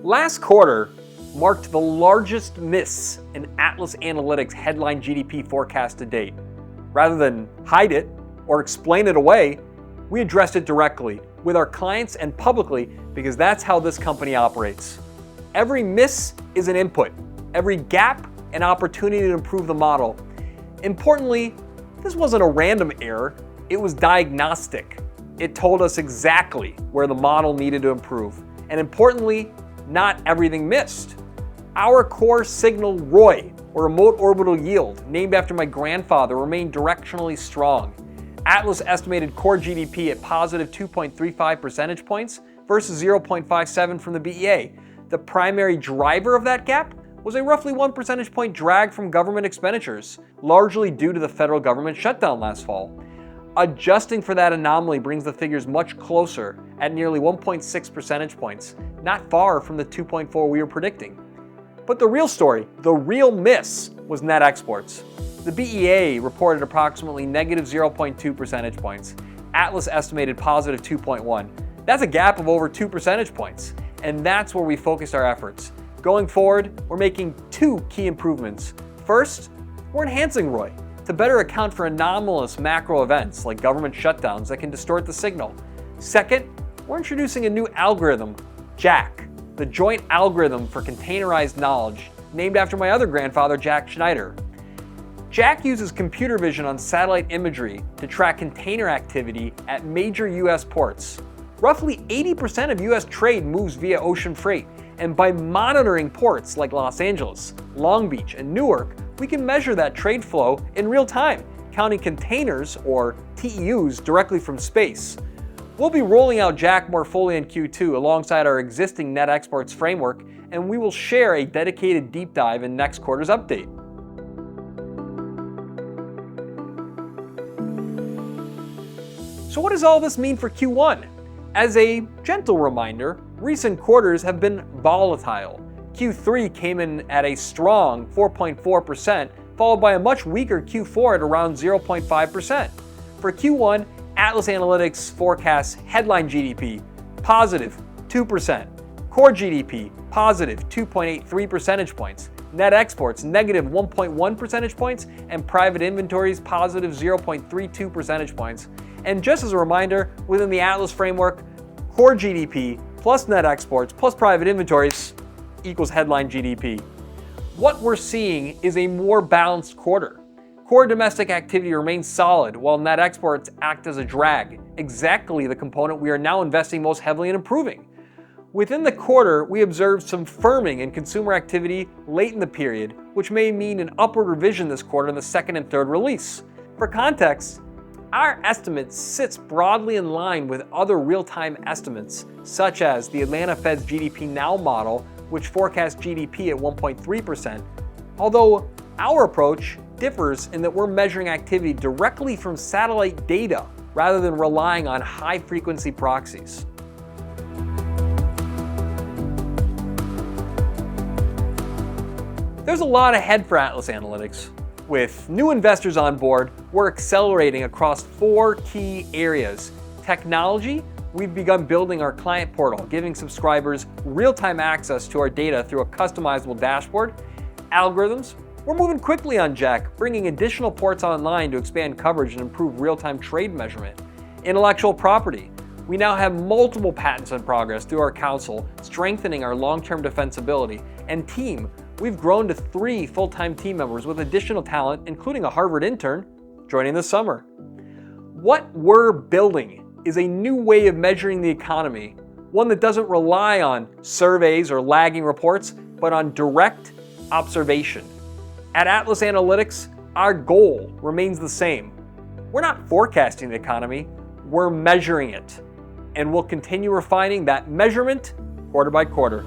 Last quarter marked the largest miss in Atlas Analytics' headline GDP forecast to date. Rather than hide it or explain it away, we addressed it directly with our clients and publicly because that's how this company operates. Every miss is an input, every gap an opportunity to improve the model. Importantly, this wasn't a random error, it was diagnostic. It told us exactly where the model needed to improve. And importantly, not everything missed. Our core signal ROI, or remote orbital yield, named after my grandfather, remained directionally strong. Atlas estimated core GDP at positive 2.35 percentage points versus 0.57 from the BEA. The primary driver of that gap was a roughly 1 percentage point drag from government expenditures, largely due to the federal government shutdown last fall. Adjusting for that anomaly brings the figures much closer at nearly 1.6 percentage points, not far from the 2.4 we were predicting. But the real story, the real miss, was net exports. The BEA reported approximately negative 0.2 percentage points. Atlas estimated positive 2.1. That's a gap of over 2 percentage points, and that's where we focused our efforts. Going forward, we're making two key improvements. First, we're enhancing ROI to better account for anomalous macro events like government shutdowns that can distort the signal. Second, we're introducing a new algorithm, JACK, the Joint Algorithm for Containerized Knowledge, named after my other grandfather, Jack Schneider. JACK uses computer vision on satellite imagery to track container activity at major US ports. Roughly 80% of US trade moves via ocean freight, and by monitoring ports like Los Angeles, Long Beach, and Newark, we can measure that trade flow in real time, counting containers, or TEUs, directly from space. We'll be rolling out JACK more fully in Q2 alongside our existing net exports framework, and we will share a dedicated deep dive in next quarter's update. So what does all this mean for Q1? As a gentle reminder, recent quarters have been volatile. Q3 came in at a strong 4.4%, followed by a much weaker Q4 at around 0.5%. For Q1, Atlas Analytics forecasts headline GDP positive 2%, core GDP positive 2.83 percentage points, net exports negative 1.1 percentage points, and private inventories positive 0.32 percentage points. And just as a reminder, within the Atlas framework, core GDP plus net exports plus private inventories equals headline GDP. What we're seeing is a more balanced quarter. Core domestic activity remains solid while net exports act as a drag, exactly the component we are now investing most heavily in improving. Within the quarter, we observed some firming in consumer activity late in the period, which may mean an upward revision this quarter in the second and third release. For context, our estimate sits broadly in line with other real-time estimates, such as the Atlanta Fed's GDP Now model, which forecasts GDP at 1.3%, although our approach differs in that we're measuring activity directly from satellite data rather than relying on high-frequency proxies. There's a lot ahead for Atlas Analytics. With new investors on board, we're accelerating across 4 key areas. Technology, we've begun building our client portal, giving subscribers real-time access to our data through a customizable dashboard. Algorithms, we're moving quickly on JACK, bringing additional ports online to expand coverage and improve real-time trade measurement. Intellectual property, we now have multiple patents in progress through our council, strengthening our long-term defensibility. And team, we've grown to 3 full-time team members with additional talent, including a Harvard intern, joining this summer. What we're building is a new way of measuring the economy, one that doesn't rely on surveys or lagging reports, but on direct observation. At Atlas Analytics, our goal remains the same. We're not forecasting the economy, we're measuring it. And we'll continue refining that measurement quarter by quarter.